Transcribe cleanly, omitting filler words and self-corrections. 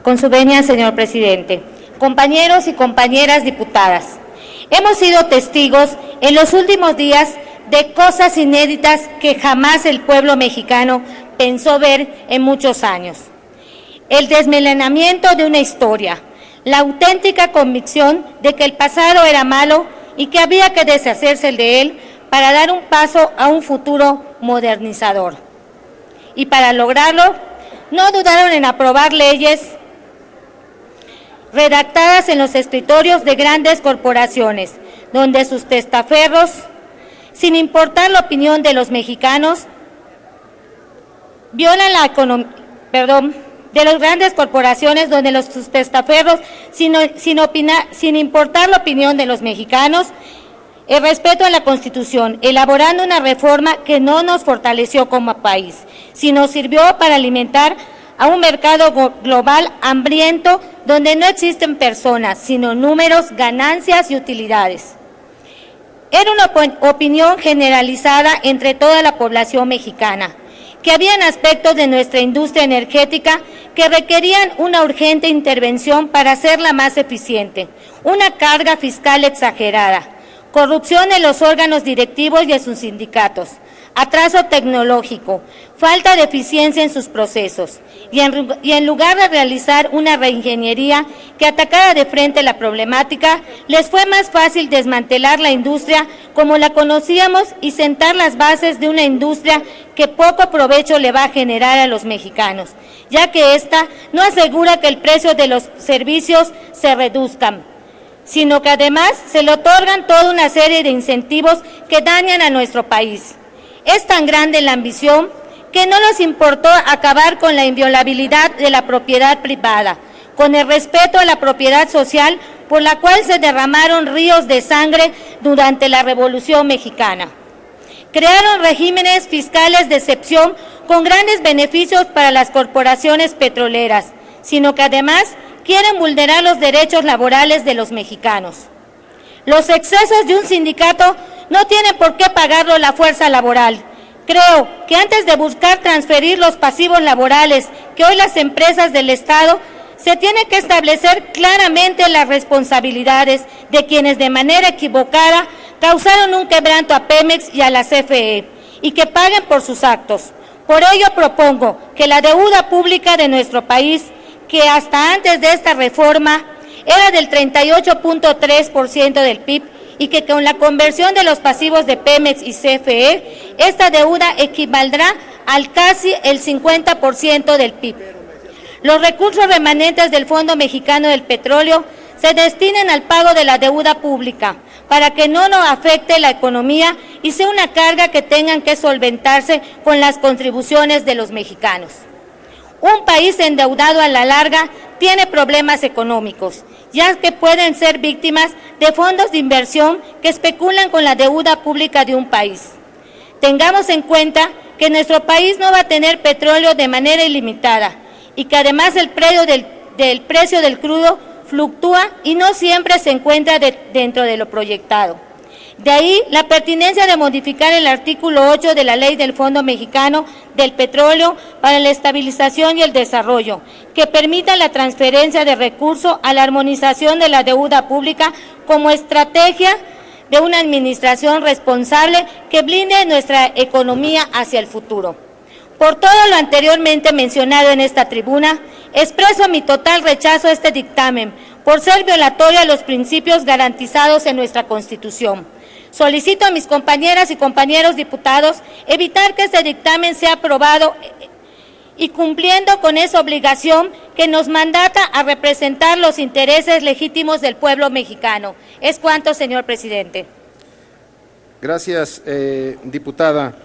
Con su venia, señor presidente. Compañeros y compañeras diputadas, hemos sido testigos en los últimos días de cosas inéditas que jamás el pueblo mexicano pensó ver en muchos años. El desmelenamiento de una historia, la auténtica convicción de que el pasado era malo y que había que deshacerse de él para dar un paso a un futuro modernizador. Y para lograrlo, no dudaron en aprobar leyes redactadas en los escritorios de grandes corporaciones, donde sus testaferros, sin importar la opinión de los mexicanos, violan la economía, de las grandes corporaciones donde sus testaferros, sin importar la opinión de los mexicanos, el respeto a la Constitución, elaborando una reforma que no nos fortaleció como país, sino sirvió para alimentar a un mercado global hambriento donde no existen personas, sino números, ganancias y utilidades. Era una opinión generalizada entre toda la población mexicana, que habían aspectos de nuestra industria energética que requerían una urgente intervención para hacerla más eficiente, una carga fiscal exagerada, corrupción en los órganos directivos y en sus sindicatos, atraso tecnológico, falta de eficiencia en sus procesos, y en lugar de realizar una reingeniería que atacara de frente la problemática, les fue más fácil desmantelar la industria como la conocíamos y sentar las bases de una industria que poco provecho le va a generar a los mexicanos, ya que ésta no asegura que el precio de los servicios se reduzcan, sino que además se le otorgan toda una serie de incentivos que dañan a nuestro país. Es tan grande la ambición que no nos importó acabar con la inviolabilidad de la propiedad privada, con el respeto a la propiedad social por la cual se derramaron ríos de sangre durante la Revolución Mexicana. Crearon regímenes fiscales de excepción con grandes beneficios para las corporaciones petroleras, sino que además quieren vulnerar los derechos laborales de los mexicanos. Los excesos de un sindicato no tienen por qué pagarlo la fuerza laboral. Creo que antes de buscar transferir los pasivos laborales que hoy las empresas del Estado, se tiene que establecer claramente las responsabilidades de quienes de manera equivocada causaron un quebranto a Pemex y a la CFE y que paguen por sus actos. Por ello propongo que la deuda pública de nuestro país, que hasta antes de esta reforma era del 38.3% del PIB, y que con la conversión de los pasivos de Pemex y CFE, esta deuda equivaldrá al casi el 50% del PIB. Los recursos remanentes del Fondo Mexicano del Petróleo se destinen al pago de la deuda pública, para que no nos afecte la economía y sea una carga que tengan que solventarse con las contribuciones de los mexicanos. Un país endeudado a la larga tiene problemas económicos, ya que pueden ser víctimas de fondos de inversión que especulan con la deuda pública de un país. Tengamos en cuenta que nuestro país no va a tener petróleo de manera ilimitada y que además el precio del crudo fluctúa y no siempre se encuentra dentro de lo proyectado. De ahí la pertinencia de modificar el artículo 8 de la Ley del Fondo Mexicano del Petróleo para la Estabilización y el Desarrollo, que permita la transferencia de recursos a la armonización de la deuda pública como estrategia de una administración responsable que blinde nuestra economía hacia el futuro. Por todo lo anteriormente mencionado en esta tribuna, expreso mi total rechazo a este dictamen por ser violatorio a los principios garantizados en nuestra Constitución. Solicito a mis compañeras y compañeros diputados evitar que este dictamen sea aprobado y cumpliendo con esa obligación que nos mandata a representar los intereses legítimos del pueblo mexicano. Es cuanto, señor presidente. Gracias, diputada.